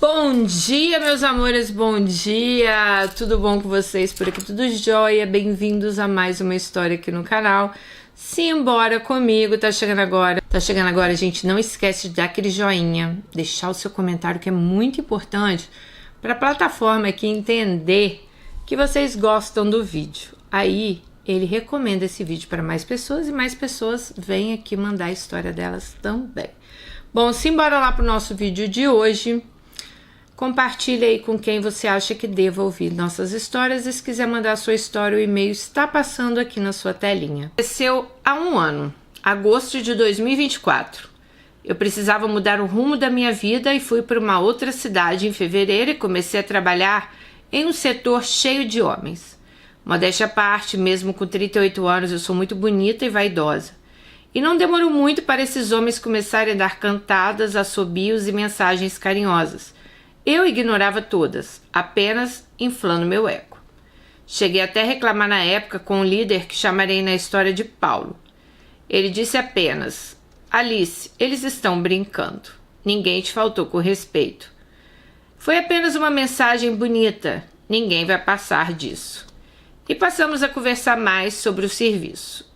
Bom dia, meus amores, bom dia! Tudo bom com vocês? Por aqui tudo jóia? Bem-vindos a mais uma história aqui no canal. Simbora comigo, tá chegando agora. Gente, não esquece de dar aquele joinha, deixar o seu comentário que é muito importante para a plataforma aqui entender que vocês gostam do vídeo. Aí, ele recomenda esse vídeo para mais pessoas e mais pessoas vêm aqui mandar a história delas também. Bom, simbora lá pro nosso vídeo de hoje. Compartilhe aí com quem você acha que deva ouvir nossas histórias. E se quiser mandar a sua história, o e-mail está passando aqui na sua telinha. Aconteceu há um ano, agosto de 2024. Eu precisava mudar o rumo da minha vida e fui para uma outra cidade em fevereiro e comecei a trabalhar em um setor cheio de homens. Modéstia à parte, mesmo com 38 anos, eu sou muito bonita e vaidosa. E não demorou muito para esses homens começarem a dar cantadas, assobios e mensagens carinhosas. Eu ignorava todas, apenas inflando meu ego. Cheguei até a reclamar na época com um líder que chamarei na história de Paulo. Ele disse apenas: Alice, eles estão brincando. Ninguém te faltou com respeito. Foi apenas uma mensagem bonita. Ninguém vai passar disso. E passamos a conversar mais sobre o serviço.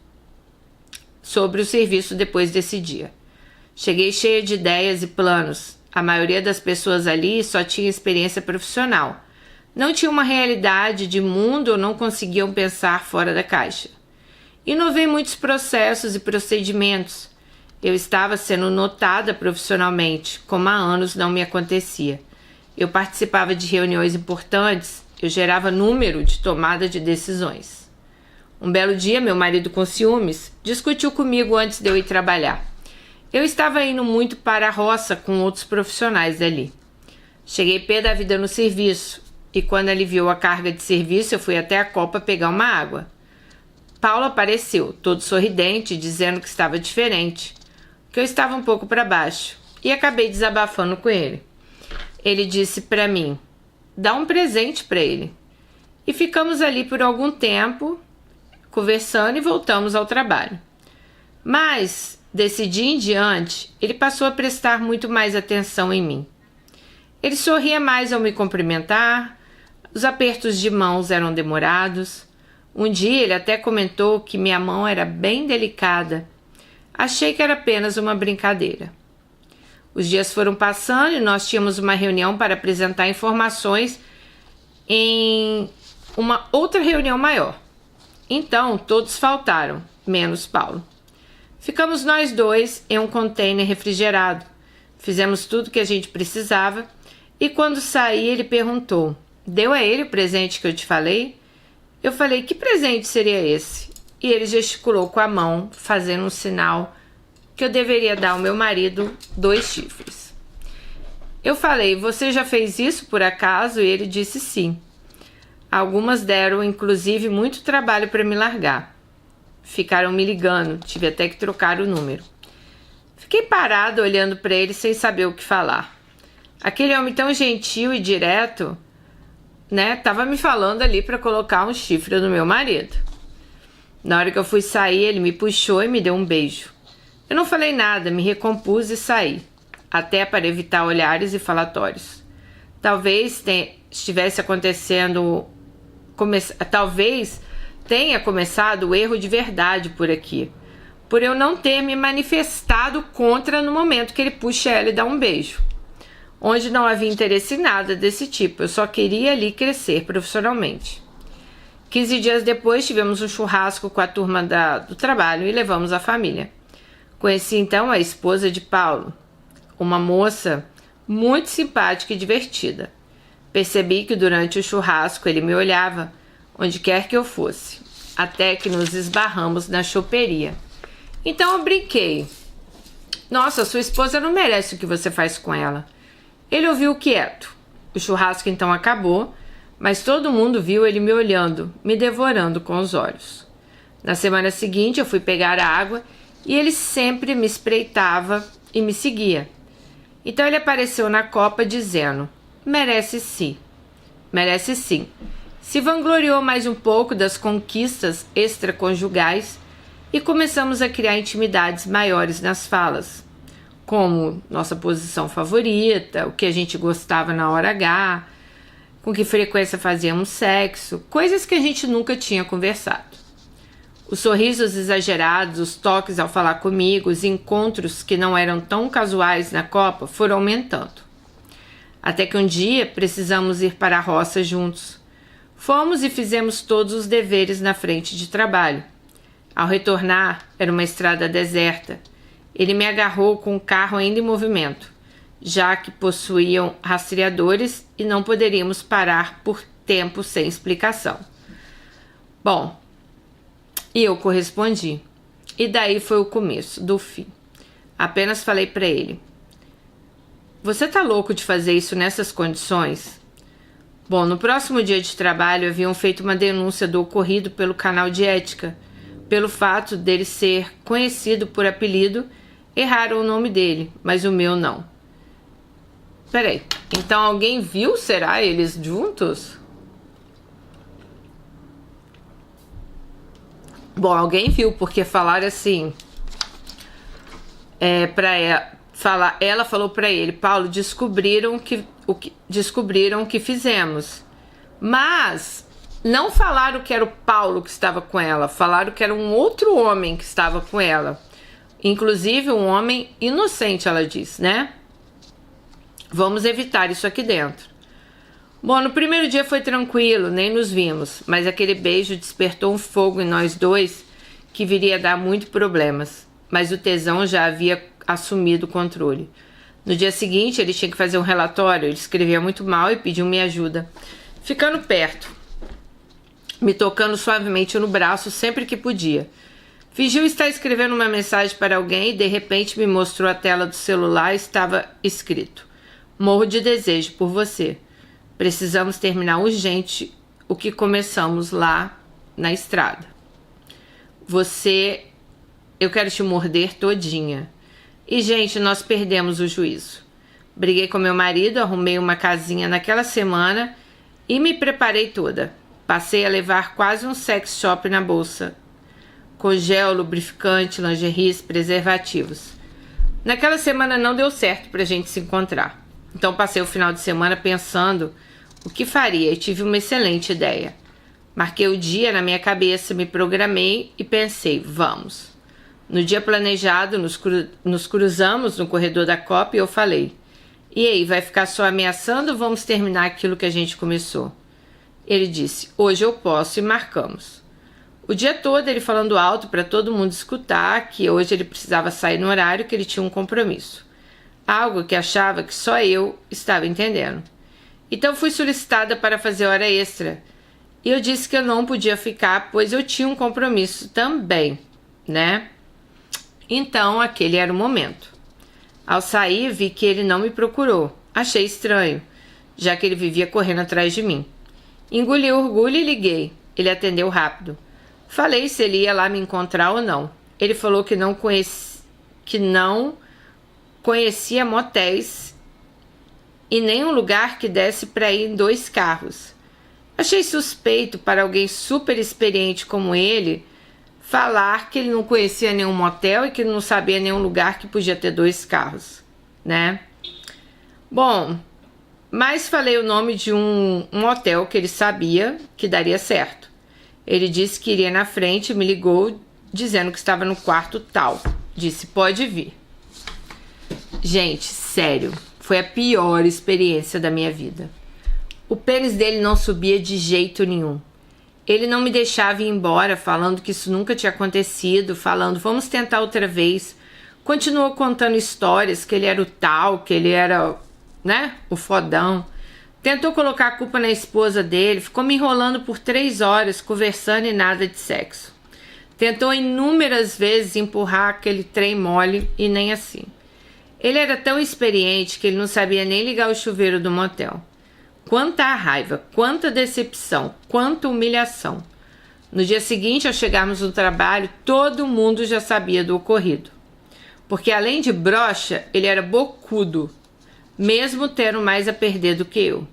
Depois desse dia. Cheguei cheia de ideias e planos. A maioria das pessoas ali só tinha experiência profissional. Não tinha uma realidade de mundo ou não conseguiam pensar fora da caixa. Inovei muitos processos e procedimentos. Eu estava sendo notada profissionalmente, como há anos não me acontecia. Eu participava de reuniões importantes, eu gerava número de tomada de decisões. Um belo dia, meu marido, com ciúmes, discutiu comigo antes de eu ir trabalhar. Eu estava indo muito para a roça com outros profissionais dali. Cheguei pé da vida no serviço e quando aliviou a carga de serviço eu fui até a copa pegar uma água. Paulo apareceu, todo sorridente, dizendo que estava diferente, que eu estava um pouco para baixo e acabei desabafando com ele. Ele disse para mim, dá um presente para ele. E ficamos ali por algum tempo, conversando e voltamos ao trabalho. Mas desse dia em diante, ele passou a prestar muito mais atenção em mim. Ele sorria mais ao me cumprimentar, os apertos de mãos eram demorados. Um dia ele até comentou que minha mão era bem delicada. Achei que era apenas uma brincadeira. Os dias foram passando e nós tínhamos uma reunião para apresentar informações em uma outra reunião maior. Então todos faltaram, menos Paulo. Ficamos nós dois em um container refrigerado. Fizemos tudo que a gente precisava e quando saí ele perguntou, deu a ele o presente que eu te falei? Eu falei, que presente seria esse? E ele gesticulou com a mão, fazendo um sinal que eu deveria dar ao meu marido 2 chifres. Eu falei, você já fez isso por acaso? E ele disse sim. Algumas deram inclusive muito trabalho para me largar. Ficaram me ligando, tive até que trocar o número. Fiquei parado olhando para ele sem saber o que falar. Aquele homem tão gentil e direto, tava me falando ali para colocar um chifre no meu marido. Na hora que eu fui sair, ele me puxou e me deu um beijo. Eu não falei nada, me recompus e saí, até para evitar olhares e falatórios. Talvez tenha começado o erro de verdade por aqui, por eu não ter me manifestado contra no momento que ele puxa ela e dá um beijo, onde não havia interesse em nada desse tipo, eu só queria ali crescer profissionalmente. 15 dias depois tivemos um churrasco com a turma do trabalho e levamos a família. Conheci então a esposa de Paulo, uma moça muito simpática e divertida. Percebi que durante o churrasco ele me olhava onde quer que eu fosse, até que nos esbarramos na choperia. Então eu brinquei. Nossa, sua esposa não merece o que você faz com ela. Ele ouviu quieto. O churrasco então acabou, mas todo mundo viu ele me olhando, me devorando com os olhos. Na semana seguinte eu fui pegar a água e ele sempre me espreitava e me seguia. Então ele apareceu na copa dizendo, merece sim. Se vangloriou mais um pouco das conquistas extraconjugais e começamos a criar intimidades maiores nas falas. como nossa posição favorita, o que a gente gostava na hora H, com que frequência fazíamos sexo, coisas que a gente nunca tinha conversado. Os sorrisos exagerados, os toques ao falar comigo, os encontros que não eram tão casuais na Copa foram aumentando. Até que um dia precisamos ir para a roça juntos. Fomos e fizemos todos os deveres na frente de trabalho. Ao retornar, era uma estrada deserta. Ele me agarrou com o carro ainda em movimento, já que possuíam rastreadores e não poderíamos parar por tempo sem explicação. Bom, e eu correspondi. E daí foi o começo do fim. Apenas falei para ele: "Você tá louco de fazer isso nessas condições?" Bom, no próximo dia de trabalho haviam feito uma denúncia do ocorrido pelo canal de ética. Pelo fato dele ser conhecido por apelido, erraram o nome dele, mas o meu não. Peraí, então alguém viu, será, eles juntos? Bom, alguém viu, porque falaram assim, ela falou pra ele: "Paulo, descobriram o que fizemos." Mas não falaram que era o Paulo que estava com ela, falaram que era um outro homem que estava com ela. Inclusive um homem inocente, ela disse, né? Vamos evitar isso aqui dentro. Bom, no primeiro dia foi tranquilo, nem nos vimos, mas aquele beijo despertou um fogo em nós dois que viria a dar muito problemas. Mas o tesão já havia assumido o controle. No dia seguinte ele tinha que fazer um relatório, ele escrevia muito mal e pediu minha ajuda. Ficando perto, me tocando suavemente no braço sempre que podia. Fingiu estar escrevendo uma mensagem para alguém e de repente me mostrou a tela do celular e estava escrito: "Morro de desejo por você. Precisamos terminar urgente o que começamos lá na estrada. Eu quero te morder todinha." E, gente, nós perdemos o juízo. Briguei com meu marido, arrumei uma casinha naquela semana e me preparei toda. Passei a levar quase um sex shop na bolsa, com gel, lubrificante, lingeries, preservativos. Naquela semana não deu certo pra gente se encontrar. Então passei o final de semana pensando o que faria e tive uma excelente ideia. Marquei o dia na minha cabeça, me programei e pensei: vamos. No dia planejado, nos cruzamos no corredor da Copa e eu falei: "E aí, vai ficar só ameaçando ou vamos terminar aquilo que a gente começou?" Ele disse: "Hoje eu posso", e marcamos. O dia todo ele falando alto para todo mundo escutar que hoje ele precisava sair no horário, que ele tinha um compromisso. Algo que achava que só eu estava entendendo. Então fui solicitada para fazer hora extra. E eu disse que eu não podia ficar, pois eu tinha um compromisso também, né? Então aquele era o momento. Ao sair, vi que ele não me procurou. Achei estranho, já que ele vivia correndo atrás de mim. Engoli o orgulho e liguei. Ele atendeu rápido. Falei se ele ia lá me encontrar ou não. Ele falou que não conhecia motéis e nem um lugar que desse para ir em 2 carros. Achei suspeito para alguém super experiente como ele falar que ele não conhecia nenhum motel e que não sabia nenhum lugar que podia ter 2 carros, né? Bom, mas falei o nome de um hotel que ele sabia que daria certo. Ele disse que iria na frente e me ligou dizendo que estava no quarto tal. Disse: "Pode vir." Gente, sério, foi a pior experiência da minha vida. O pênis dele não subia de jeito nenhum. Ele não me deixava ir embora, falando que isso nunca tinha acontecido, falando: "Vamos tentar outra vez." Continuou contando histórias, que ele era o tal, que ele era, né, o fodão. Tentou colocar a culpa na esposa dele, ficou me enrolando por 3 horas, conversando e nada de sexo. Tentou inúmeras vezes empurrar aquele trem mole e nem assim. Ele era tão experiente que ele não sabia nem ligar o chuveiro do motel. Quanta raiva, quanta decepção, quanta humilhação. No dia seguinte, ao chegarmos no trabalho, todo mundo já sabia do ocorrido. Porque além de broxa, ele era bocudo, mesmo tendo mais a perder do que eu.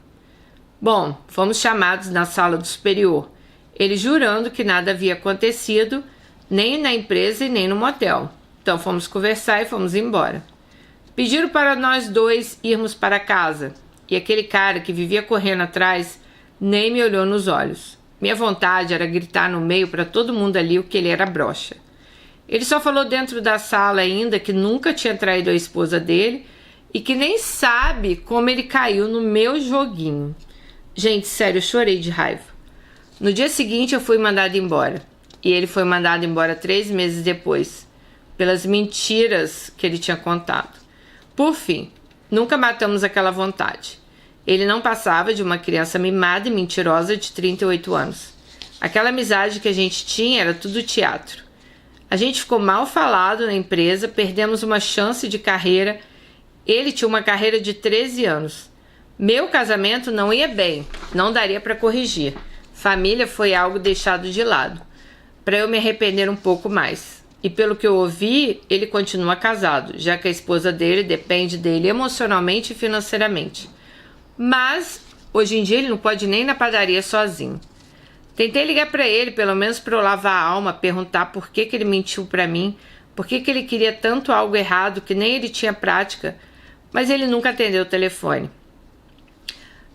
Bom, fomos chamados na sala do superior, ele jurando que nada havia acontecido, nem na empresa e nem no motel. Então fomos conversar e fomos embora. Pediram para nós dois irmos para casa, e aquele cara que vivia correndo atrás nem me olhou nos olhos. Minha vontade era gritar no meio para todo mundo ali o que ele era broxa. Ele só falou dentro da sala ainda que nunca tinha traído a esposa dele e que nem sabe como ele caiu no meu joguinho. Gente, sério, eu chorei de raiva. No dia seguinte eu fui mandada embora. E ele foi mandado embora 3 meses depois, pelas mentiras que ele tinha contado. Por fim, nunca matamos aquela vontade. Ele não passava de uma criança mimada e mentirosa de 38 anos. Aquela amizade que a gente tinha era tudo teatro. A gente ficou mal falado na empresa, perdemos uma chance de carreira. Ele tinha uma carreira de 13 anos. Meu casamento não ia bem, não daria para corrigir. Família foi algo deixado de lado, para eu me arrepender um pouco mais. E pelo que eu ouvi, ele continua casado, já que a esposa dele depende dele emocionalmente e financeiramente. Mas, hoje em dia, ele não pode nem ir na padaria sozinho. Tentei ligar para ele, pelo menos para eu lavar a alma, perguntar por que ele mentiu para mim, por que ele queria tanto algo errado que nem ele tinha prática, mas ele nunca atendeu o telefone.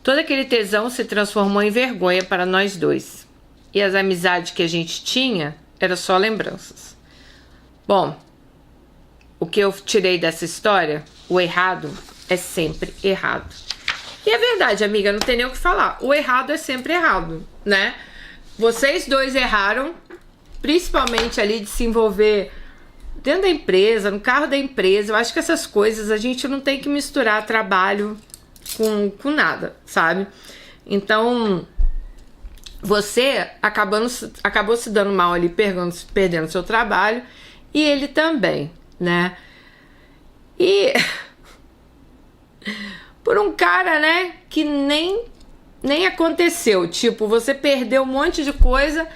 Todo aquele tesão se transformou em vergonha para nós dois. E as amizades que a gente tinha eram só lembranças. Bom, o que eu tirei dessa história, o errado é sempre errado. E é verdade, amiga, não tem nem o que falar. O errado é sempre errado, né? Vocês dois erraram, principalmente ali de se envolver dentro da empresa, no carro da empresa. Eu acho que essas coisas a gente não tem que misturar trabalho com nada, sabe? Então, você acabou se dando mal ali, perdendo seu trabalho, e ele também, né? E por um cara, né, que nem aconteceu. Tipo, você perdeu um monte de coisa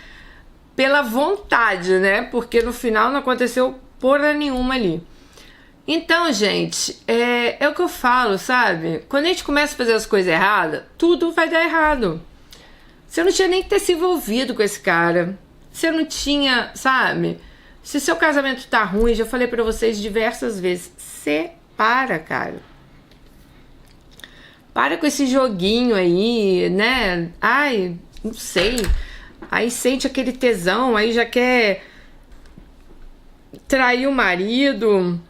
pela vontade, né? Porque no final não aconteceu porra nenhuma ali. Então, gente, é o que eu falo, sabe? Quando a gente começa a fazer as coisas erradas, tudo vai dar errado. Você não tinha nem que ter se envolvido com esse cara. Você não tinha, sabe? Se seu casamento tá ruim, já falei pra vocês diversas vezes, separa, cara. Para com esse joguinho aí, né? Ai, não sei. Aí sente aquele tesão, aí já quer trair o marido.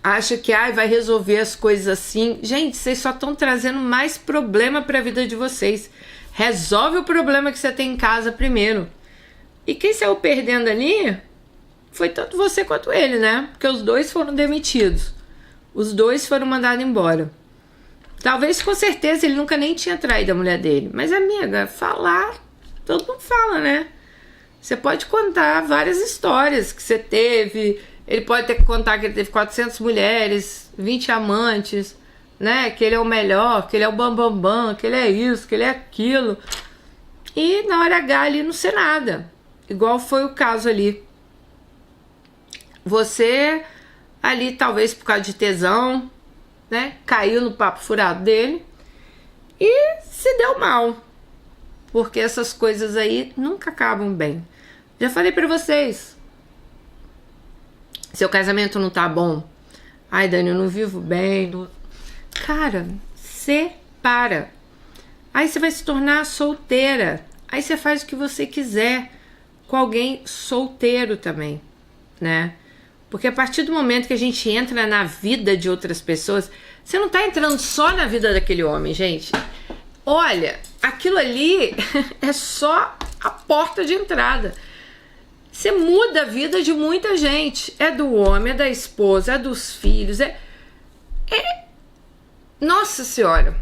Acha que vai resolver as coisas assim. Gente, vocês só estão trazendo mais problema para a vida de vocês. Resolve o problema que você tem em casa primeiro. E quem saiu perdendo ali foi tanto você quanto ele, né? Porque os dois foram demitidos. Os dois foram mandados embora. Talvez, com certeza, ele nunca nem tinha traído a mulher dele. Mas, amiga, falar, todo mundo fala, né? Você pode contar várias histórias que você teve. Ele pode ter que contar que ele teve 400 mulheres, 20 amantes, né? Que ele é o melhor, que ele é o bambambam, que ele é isso, que ele é aquilo. E na hora H ali não ser nada. Igual foi o caso ali. Você ali, talvez por causa de tesão, né? Caiu no papo furado dele e se deu mal. Porque essas coisas aí nunca acabam bem. Já falei pra vocês. Seu casamento não tá bom. Ai, Dani, eu não vivo bem. Não... Cara, separa. Aí você vai se tornar solteira. Aí você faz o que você quiser com alguém solteiro também, né? Porque a partir do momento que a gente entra na vida de outras pessoas, você não tá entrando só na vida daquele homem, gente. Olha, aquilo ali é só a porta de entrada. Você muda a vida de muita gente. É do homem, é da esposa, é dos filhos. Nossa Senhora.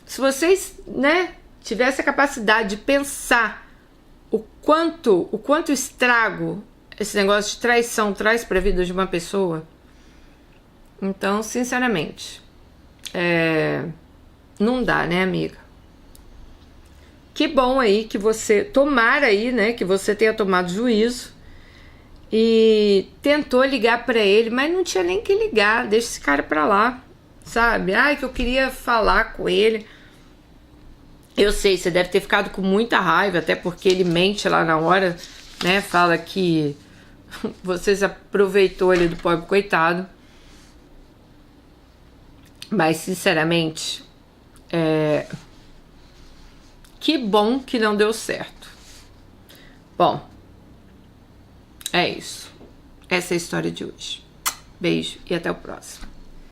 Se vocês, né, tivessem a capacidade de pensar o quanto estrago esse negócio de traição traz para a vida de uma pessoa. Então, sinceramente, não dá, né, amiga? Que bom aí que você, tomara aí, né, que você tenha tomado juízo e tentou ligar pra ele, mas não tinha nem que ligar, deixa esse cara pra lá, sabe? Ai, que eu queria falar com ele. Eu sei, você deve ter ficado com muita raiva, até porque ele mente lá na hora, né, fala que Vocês aproveitou ali do pobre coitado. Mas, sinceramente, que bom que não deu certo. Bom, é isso. Essa é a história de hoje. Beijo e até o próximo.